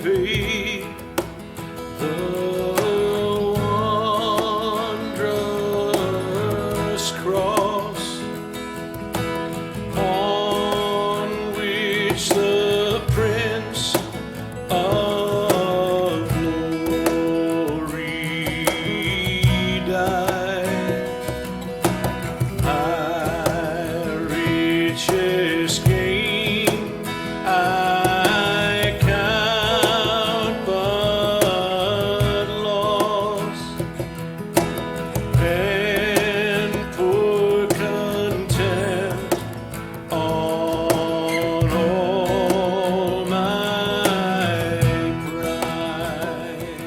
heavy the wondrous cross on which the Prince of Glory died. My richest gain I count but loss, and pour content on all my pride.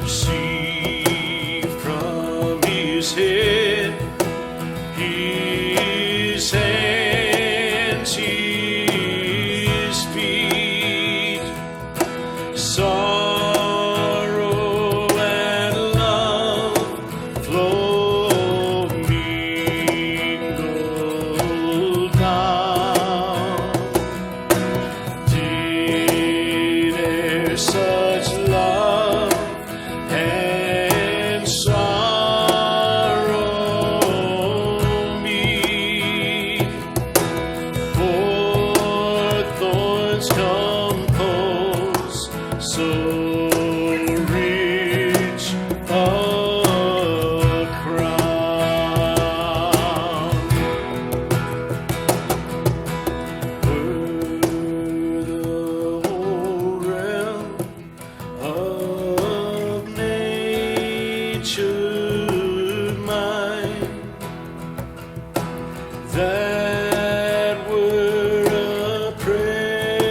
Receive from his head, his hands, his feet, sorrow and love flow mingled down. Did e'er such love and sorrow meet? For thorns compose so rich a crown. Were the whole realm of nature mine, that were a present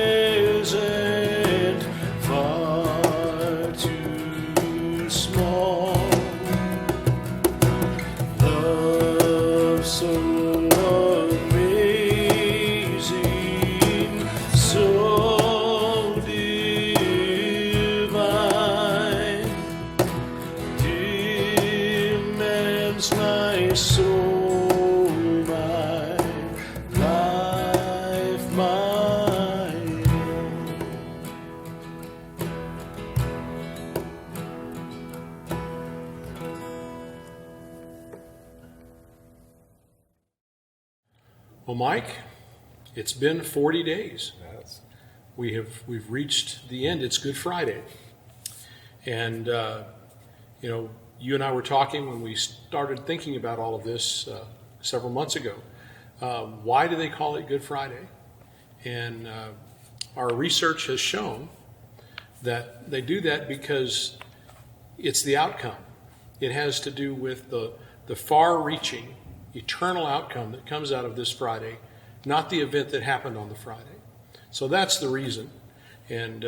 far too small. Love so amazing, so divine, demands my soul, my life, my own. Well, Mike, it's been 40 days. Yes. We've reached the end. It's Good Friday, and you and I were talking when we started thinking about all of this several months ago. Why do they call it Good Friday? And our research has shown that they do that because it's the outcome. It has to do with the far-reaching, eternal outcome that comes out of this Friday, not the event that happened on the Friday. So that's the reason. And,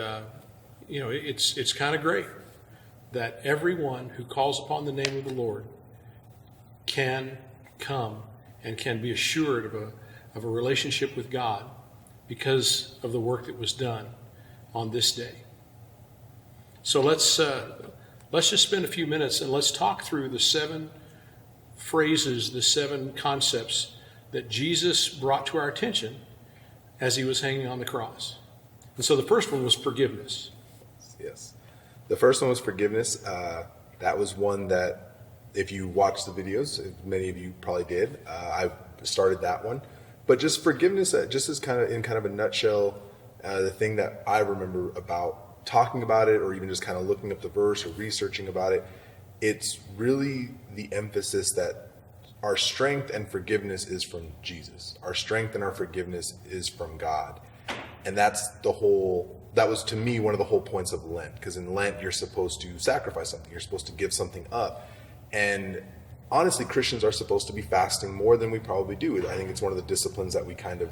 it's kind of great that everyone who calls upon the name of the Lord can come and can be assured of a relationship with God because of the work that was done on this day. So let's just spend a few minutes and let's talk through the 7 phrases, the 7 concepts that Jesus brought to our attention as he was hanging on the cross. And so the first one was forgiveness. Yes. The first one was forgiveness. That was one that, if you watch the videos, many of you probably did, I started that one. But just forgiveness, just as kind of a nutshell, the thing that I remember about talking about it, or even just kind of looking up the verse or researching about it, it's really the emphasis that our strength and forgiveness is from Jesus. Our strength and our forgiveness is from God. And that was to me one of the whole points of Lent, because in Lent you're supposed to sacrifice something, you're supposed to give something up. And honestly, Christians are supposed to be fasting more than we probably do. I think it's one of the disciplines that we kind of,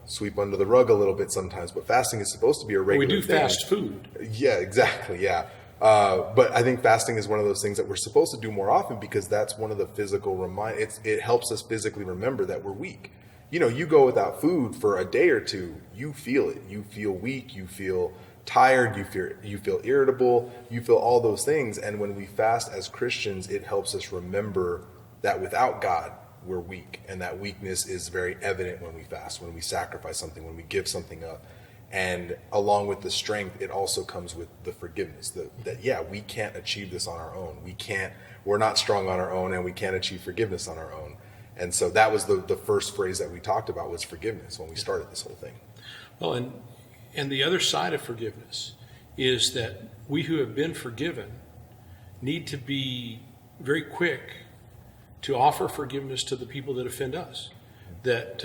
sweep under the rug a little bit sometimes, but fasting is supposed to be a regular We do thing. fast food. Yeah, exactly. Yeah. But I think fasting is one of those things that we're supposed to do more often, because that's one of the physical it helps us physically remember that we're weak. You go without food for a day or two, you feel it. You feel weak, you feel tired, you feel irritable, you feel all those things. And when we fast as Christians, it helps us remember that without God, we're weak, and that weakness is very evident when we fast, when we sacrifice something, when we give something up. And along with the strength, it also comes with the forgiveness that yeah, we can't achieve this on our own. We're not strong on our own, and we can't achieve forgiveness on our own. And so that was the first phrase that we talked about, was forgiveness, when we started this whole thing. Well, and the other side of forgiveness is that we who have been forgiven need to be very quick to offer forgiveness to the people that offend us, that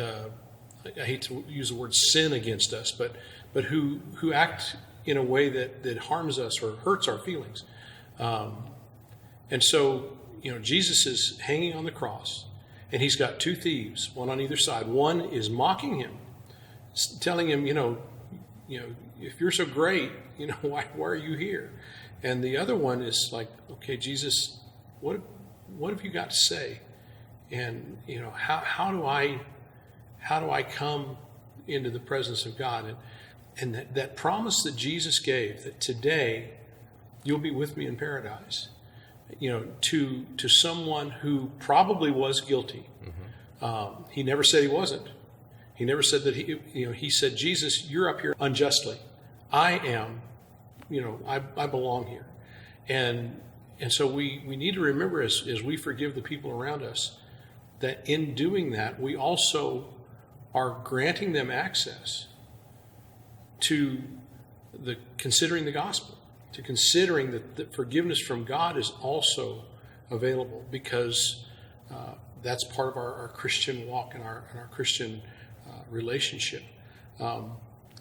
I hate to use the word sin against us, but who act in a way that harms us or hurts our feelings. And so, Jesus is hanging on the cross, and he's got two thieves, one on either side. One is mocking him, telling him, if you're so great, why are you here? And the other one is like, okay, Jesus, what have you got to say? And how do I come into the presence of God? And that promise that Jesus gave, that today you'll be with me in paradise, to someone who probably was guilty. Mm-hmm. He never said he wasn't. He never said that he said, Jesus, you're up here unjustly. I am, I belong here. And so we need to remember as we forgive the people around us, that in doing that, we also are granting them access to considering the gospel, to considering that forgiveness from God is also available, because that's part of our Christian walk and our Christian relationship.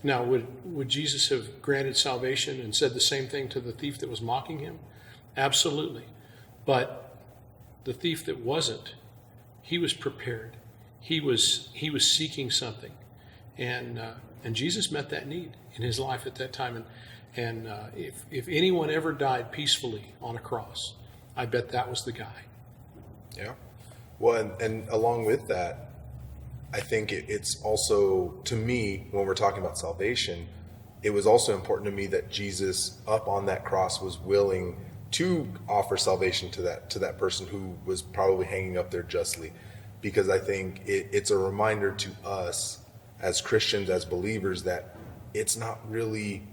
Now, would Jesus have granted salvation and said the same thing to the thief that was mocking him? Absolutely. But the thief that wasn't, he was prepared. He was seeking something, and Jesus met that need in his life at that time. And if anyone ever died peacefully on a cross, I bet that was the guy. Yeah. Well, and along with that, I think it's also, to me, when we're talking about salvation, it was also important to me that Jesus up on that cross was willing to offer salvation to that person who was probably hanging up there justly, because I think it's a reminder to us as Christians, as believers, that it's not really,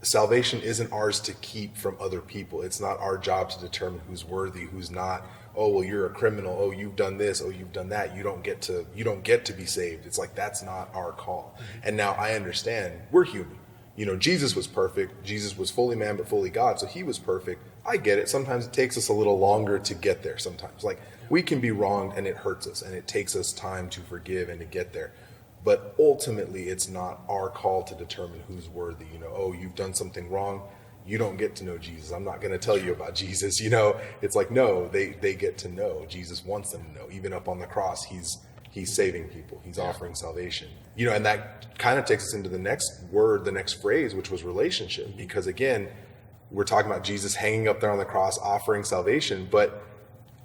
salvation isn't ours to keep from other people. It's not our job to determine who's worthy, who's not. Oh, well, you're a criminal. Oh, you've done this. Oh, you've done that. You don't get to be saved. It's like, that's not our call. Mm-hmm. And now I understand we're human. Jesus was perfect. Jesus was fully man but fully God, so he was perfect. I get it. Sometimes it takes us a little longer to get there. Sometimes, like, we can be wronged and it hurts us, and it takes us time to forgive and to get there. But ultimately, it's not our call to determine who's worthy. Oh, you've done something wrong. You don't get to know Jesus. I'm not going to tell you about Jesus. It's like, no, they get to know. Jesus wants them to know. Even up on the cross, he's saving people. He's offering salvation. And that kind of takes us into the next word, the next phrase, which was relationship. Because again, we're talking about Jesus hanging up there on the cross, offering salvation, but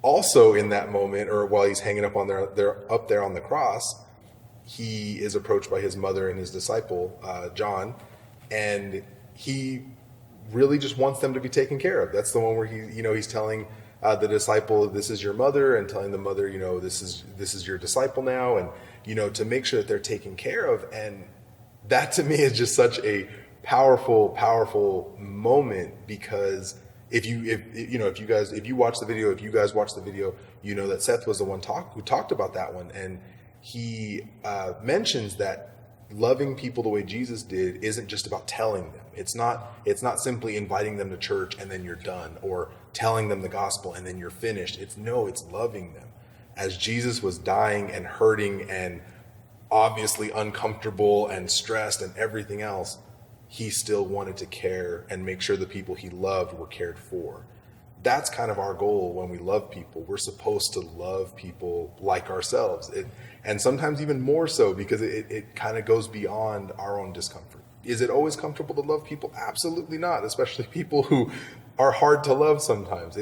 also in that moment, or while he's hanging up up there on the cross, he is approached by his mother and his disciple, John, and he really just wants them to be taken care of. That's the one where he's telling the disciple, this is your mother, and telling the mother, this is your disciple now, and to make sure that they're taken care of. And that to me is just such a powerful moment, because if you watch the video, if you guys watch the video, that Seth was the one who talked about that one, and he mentions that loving people the way Jesus did isn't just about telling them. It's not simply inviting them to church and then you're done, or telling them the gospel and then you're finished. It's loving them. As Jesus was dying and hurting and obviously uncomfortable and stressed and everything else, he still wanted to care and make sure the people he loved were cared for. That's kind of our goal when we love people. We're supposed to love people like ourselves. And sometimes even more so, because it kind of goes beyond our own discomfort. Is it always comfortable to love people? Absolutely not, especially people who are hard to love sometimes.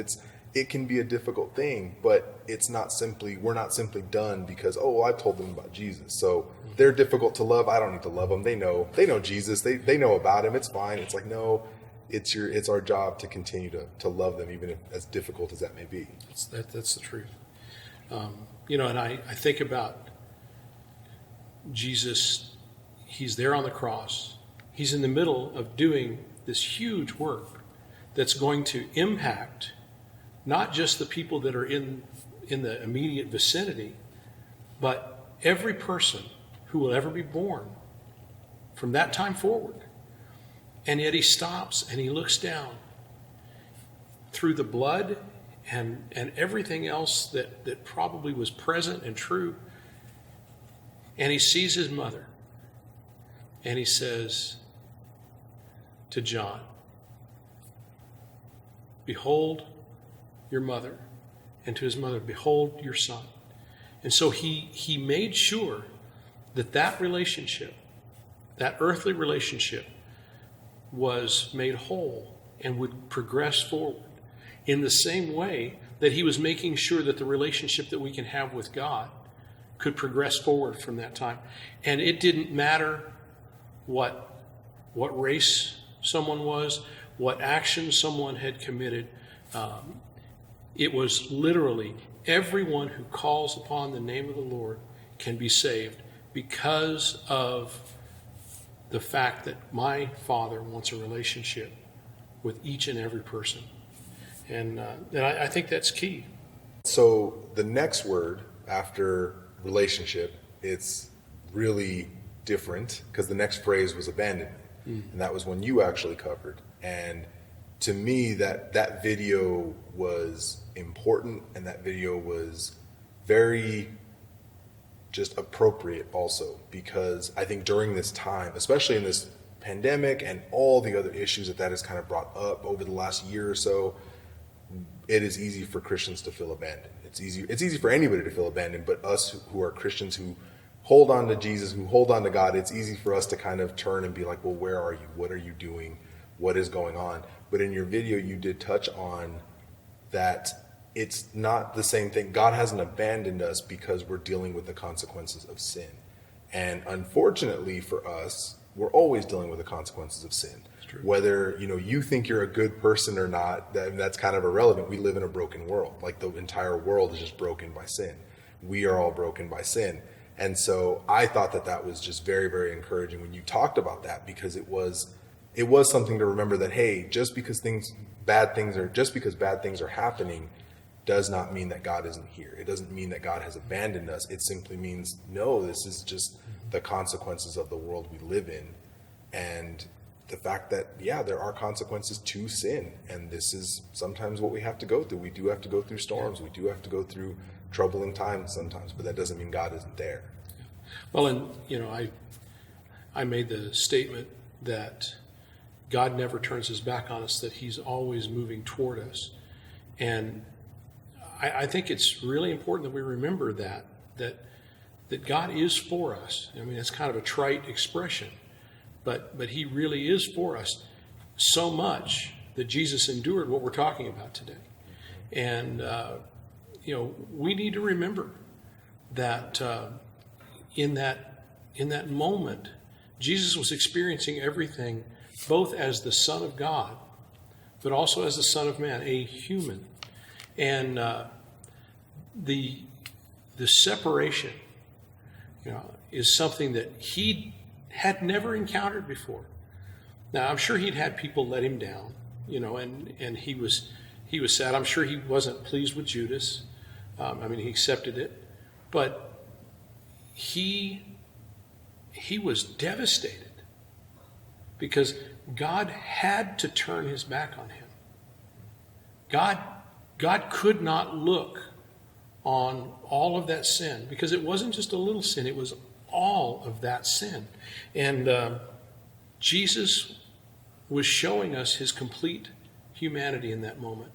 It can be a difficult thing, but we're not simply done because, I've told them about Jesus, so they're difficult to love. I don't need to love them. They know Jesus. They know about him. It's fine. It's like, no, it's our job to continue to love them, even if as difficult as that may be. That's the truth. And I think about Jesus. He's there on the cross. He's in the middle of doing this huge work that's going to impact not just the people that are in the immediate vicinity, but every person who will ever be born from that time forward. And yet he stops and he looks down through the blood and everything else that probably was present and true. And he sees his mother. And he says to John, "Behold your mother." And to his mother, "Behold your son." And so he made sure that relationship, that earthly relationship, was made whole and would progress forward in the same way that he was making sure that the relationship that we can have with God could progress forward from that time. And it didn't matter what race someone was, what action someone had committed. It was literally everyone who calls upon the name of the Lord can be saved because of the fact that my Father wants a relationship with each and every person. And I think that's key. So the next word after relationship, it's really different because the next phrase was abandonment. And that was one you actually covered. And to me, that video was important, and that video was very just appropriate also, because I think during this time, especially in this pandemic and all the other issues that has kind of brought up over the last year or so, it is easy for Christians to feel abandoned. It's easy for anybody to feel abandoned, but us who are Christians who hold on to Jesus, who hold on to God, it's easy for us to kind of turn and be like, well, where are you? What are you doing? What is going on? But in your video, you did touch on that it's not the same thing. God hasn't abandoned us because we're dealing with the consequences of sin. And unfortunately for us, we're always dealing with the consequences of sin. Whether you think you're a good person or not, that's kind of irrelevant. We live in a broken world. Like, the entire world is just broken by sin. We are all broken by sin. And so I thought that was just very, very encouraging when you talked about that, because it was something to remember that, hey, just because bad things are happening does not mean that God isn't here. It doesn't mean that God has abandoned us. It simply means, no, this is just the consequences of the world we live in. And the fact that, yeah, there are consequences to sin. And this is sometimes what we have to go through. We do have to go through storms. We do have to go through troubling times sometimes, but that doesn't mean God isn't there. Well, and, I made the statement that God never turns his back on us, that he's always moving toward us. And I think it's really important that we remember that God is for us. I mean, it's kind of a trite expression, but he really is for us, so much that Jesus endured what we're talking about today. And, we need to remember that in that moment, Jesus was experiencing everything, both as the Son of God, but also as the Son of Man, a human. And the separation, is something that he had never encountered before. Now, I'm sure he'd had people let him down, and he was sad. I'm sure he wasn't pleased with Judas. He accepted it, but he was devastated because God had to turn his back on him. God could not look on all of that sin, because it wasn't just a little sin, it was all of that sin. And Jesus was showing us his complete humanity in that moment.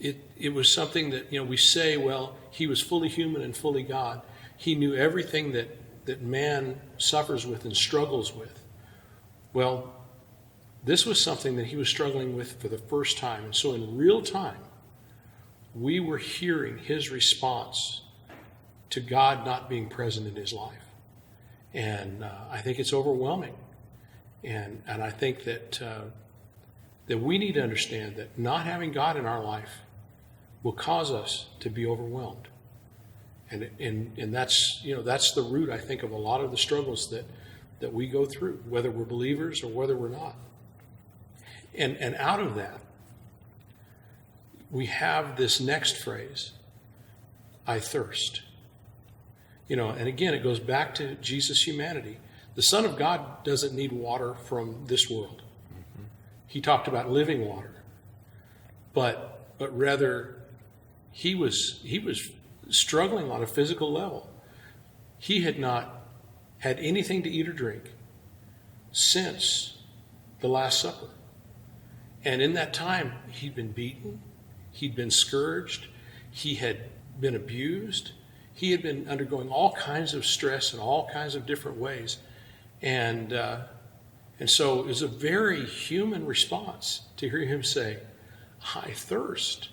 It was something that, we say, well, he was fully human and fully God. He knew everything that man suffers with and struggles with. Well, this was something that he was struggling with for the first time. And so in real time, we were hearing his response to God not being present in his life. And I think it's overwhelming. And I think that we need to understand that not having God in our life will cause us to be overwhelmed. And that's, that's the root, I think, of a lot of the struggles that we go through, whether we're believers or whether we're not. And out of that, we have this next phrase, I thirst. And again, it goes back to Jesus' humanity. The Son of God doesn't need water from this world. He talked about living water. But rather, he was struggling on a physical level. He had not had anything to eat or drink since the Last Supper. And in that time, he'd been beaten, he'd been scourged, he had been abused, he had been undergoing all kinds of stress in all kinds of different ways. And so it was a very human response to hear him say, I thirst.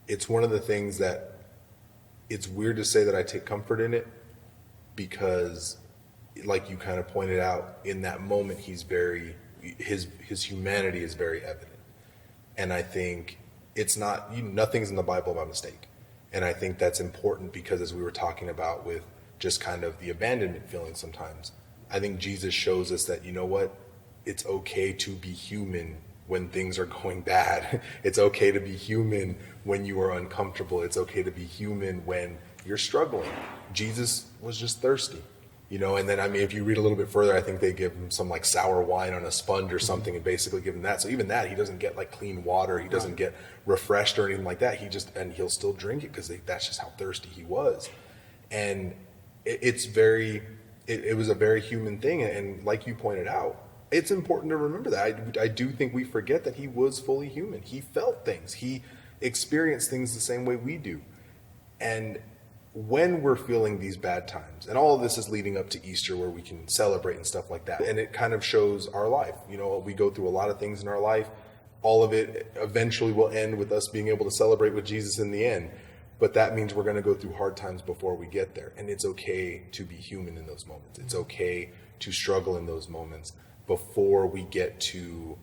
It's one of the things that it's weird to say that I take comfort in it, because like you kind of pointed out, in that moment, his humanity is very evident. And I think it's not, nothing's in the Bible by mistake. And I think that's important because, as we were talking about with just kind of the abandonment feeling sometimes, I think Jesus shows us that, it's okay to be human when things are going bad. It's okay to be human when you are uncomfortable. It's okay to be human when you're struggling. Jesus was just thirsty, and then, if you read a little bit further, I think they give him some like sour wine on a sponge or something and basically give him that. So even that, he doesn't get like clean water. He doesn't get refreshed or anything like that. And he'll still drink it because that's just how thirsty he was. And it was a very human thing. And like you pointed out, it's important to remember that. I do think we forget that he was fully human. He felt things. He experienced things the same way we do. And when we're feeling these bad times, and all of this is leading up to Easter where we can celebrate and stuff like that, and it kind of shows our life. We go through a lot of things in our life. All of it eventually will end with us being able to celebrate with Jesus in the end. But that means we're going to go through hard times before we get there. And it's okay to be human in those moments. It's okay to struggle in those moments before we get to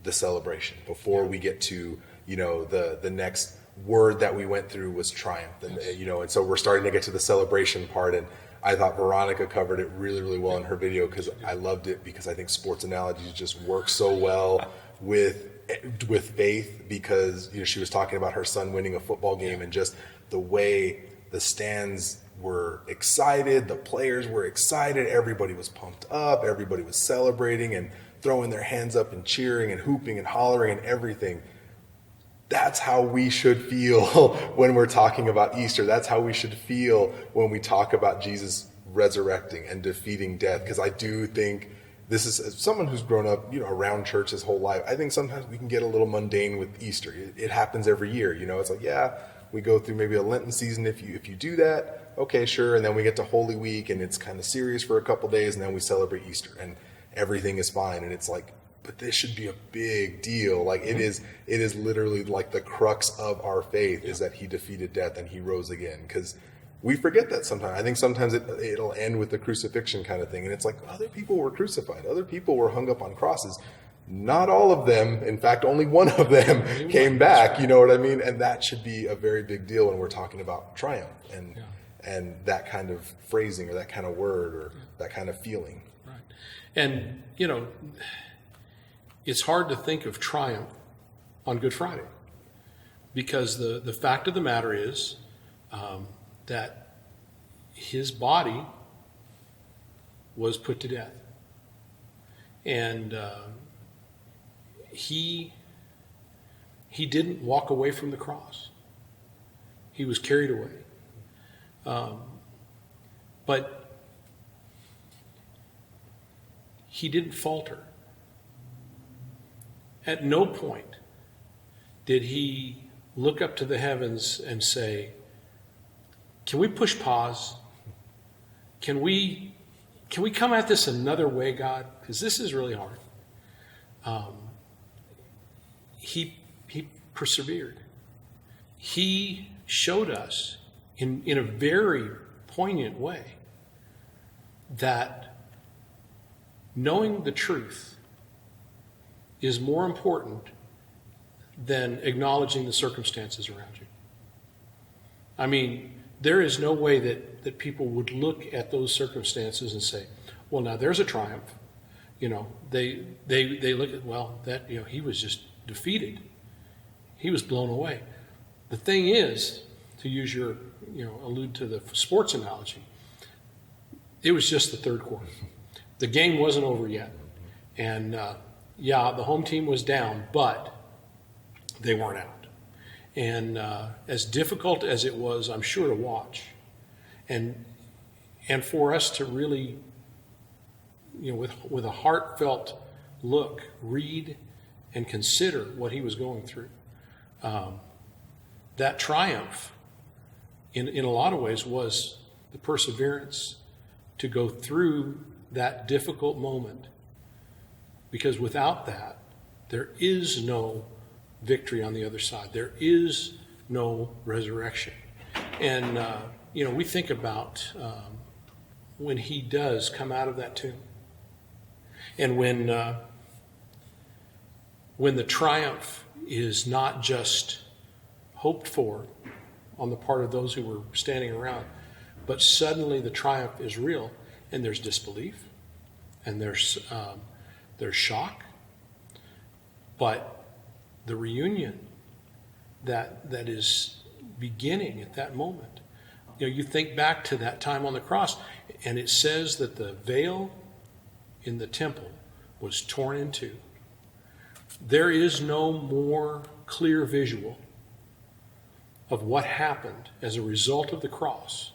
the celebration, before we get to, the next word that we went through was triumph. And, and so we're starting to get to the celebration part. And I thought Veronica covered it really, really well in her video, because I loved it, because I think sports analogies just work so well with faith, because, she was talking about her son winning a football game and just the way the stands were excited, the players were excited, everybody was pumped up, everybody was celebrating and throwing their hands up and cheering and hooping and hollering and everything. That's how we should feel when we're talking about Easter. That's how we should feel when we talk about Jesus resurrecting and defeating death. Because I do think this is, as someone who's grown up, around church his whole life, I think sometimes we can get a little mundane with Easter. It happens every year. It's like, we go through maybe a Lenten season if you do that, okay, sure. And then we get to Holy Week and it's kind of serious for a couple days, and then we celebrate Easter and everything is fine. And it's like, but this should be a big deal. Like it is literally like the crux of our faith is that he defeated death and he rose again. Because we forget that sometimes. I think sometimes it'll end with the crucifixion kind of thing. And it's like, other people were crucified. Other people were hung up on crosses. Not all of them. In fact, only one of them came back. You know what I mean? And that should be a very big deal when we're talking about triumph and that kind of phrasing or that kind of word or that kind of feeling. Right. And, it's hard to think of triumph on Good Friday, because the fact of the matter is that his body was put to death. And he didn't walk away from the cross. He was carried away. But he didn't falter. At no point did he look up to the heavens and say, can we push pause? Can we come at this another way, God? Because this is really hard. He persevered. He showed us in a very poignant way that knowing the truth is more important than acknowledging the circumstances around you. I mean, there is no way that people would look at those circumstances and say, well, now there's a triumph. They look at, well, that, he was just defeated. He was blown away. The thing is, to use your, allude to the sports analogy, it was just the third quarter. The game wasn't over yet. And the home team was down, but they weren't out. And as difficult as it was, I'm sure, to watch, and for us to really, with a heartfelt look, read and consider what he was going through, that triumph, in a lot of ways, was the perseverance to go through that difficult moment. Because without that, there is no victory on the other side. There is no resurrection. And, we think about when he does come out of that tomb. And when the triumph is not just hoped for on the part of those who were standing around, but suddenly the triumph is real, and there's disbelief, and there's shock, but the reunion that is beginning at that moment. You think back to that time on the cross, and it says that the veil in the temple was torn in two. There is no more clear visual of what happened as a result of the cross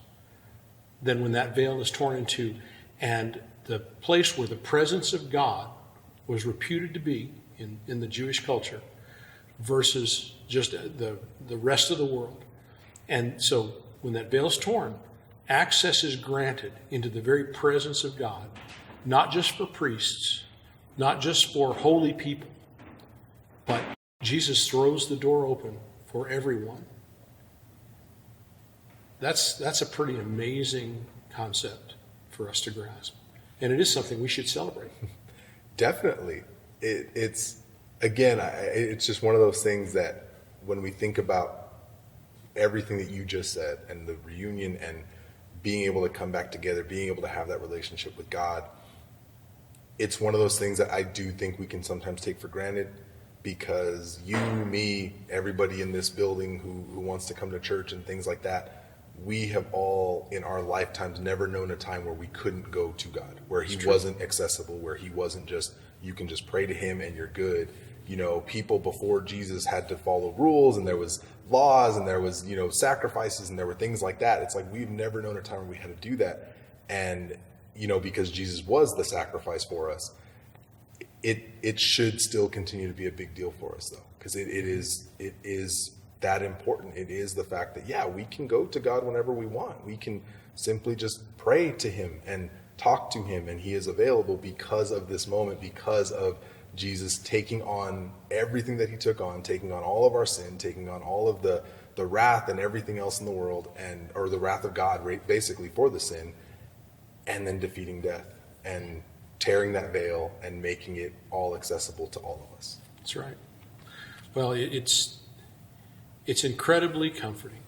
than when that veil is torn in two, and the place where the presence of God was reputed to be in the Jewish culture versus just the rest of the world. And so when that veil is torn, access is granted into the very presence of God, not just for priests, not just for holy people, but Jesus throws the door open for everyone. That's a pretty amazing concept for us to grasp. And it is something we should celebrate. Definitely. It's just one of those things that when we think about everything that you just said and the reunion and being able to come back together, being able to have that relationship with God, it's one of those things that I do think we can sometimes take for granted, because you, me, everybody in this building who wants to come to church and things like that, we have all in our lifetimes never known a time where we couldn't go to God, where he wasn't accessible, where he wasn't just, you can just pray to him and you're good. People before Jesus had to follow rules, and there was laws, and there was, sacrifices, and there were things like that. It's like we've never known a time where we had to do that. And, because Jesus was the sacrifice for us, it should still continue to be a big deal for us, though, because it is that important. It is the fact that, we can go to God whenever we want. We can simply just pray to him and talk to him, and he is available because of this moment, because of Jesus taking on everything that he took on, taking on all of our sin, taking on all of the wrath and everything else in the world, or the wrath of God, basically, for the sin, and then defeating death and tearing that veil and making it all accessible to all of us. That's right. Well, it's incredibly comforting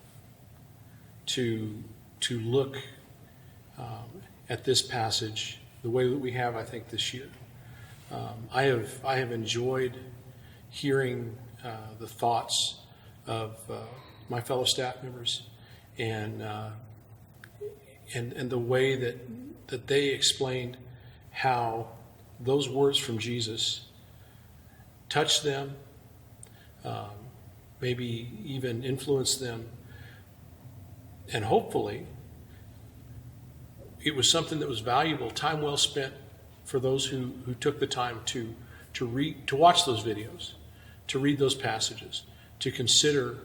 to look at this passage the way that we have, I think, this year. I have enjoyed hearing the thoughts of my fellow staff members and the way that they explained how those words from Jesus touched them, maybe even influenced them, and hopefully it was something that was valuable, time well spent for those who took the time to watch those videos, to read those passages, to consider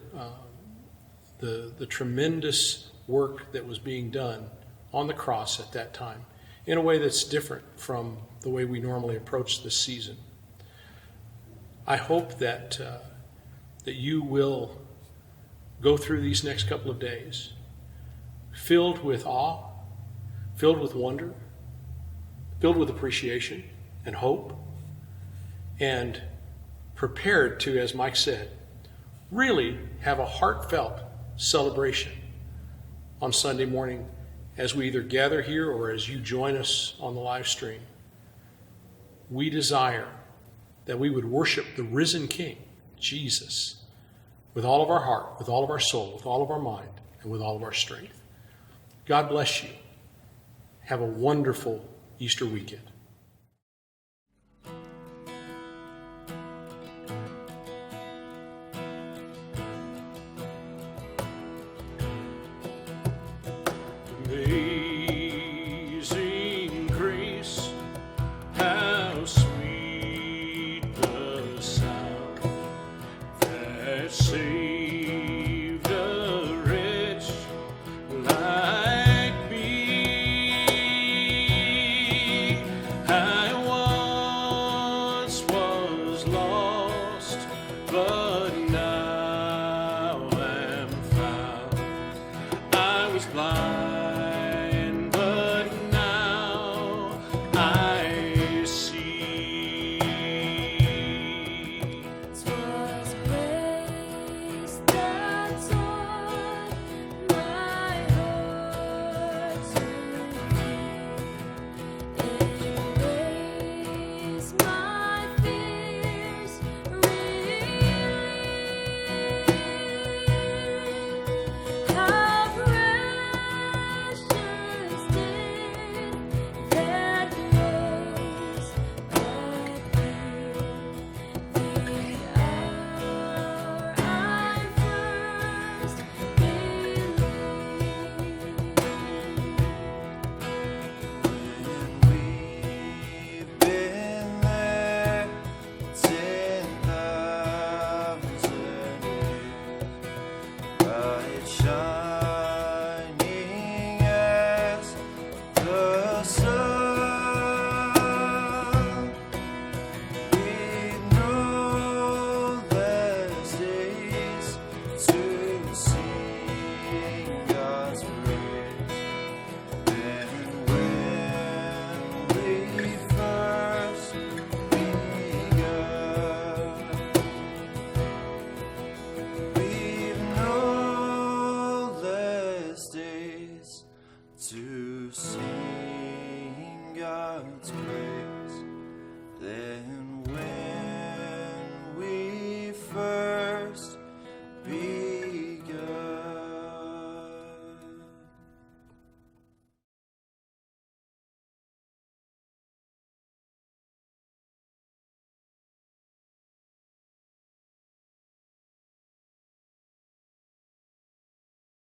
the tremendous work that was being done on the cross at that time in a way that's different from the way we normally approach this season. I hope that you will go through these next couple of days filled with awe, filled with wonder, filled with appreciation and hope, and prepared to, as Mike said, really have a heartfelt celebration on Sunday morning as we either gather here or as you join us on the live stream. We desire that we would worship the risen King, Jesus, with all of our heart, with all of our soul, with all of our mind, and with all of our strength. God bless you. Have a wonderful Easter weekend. May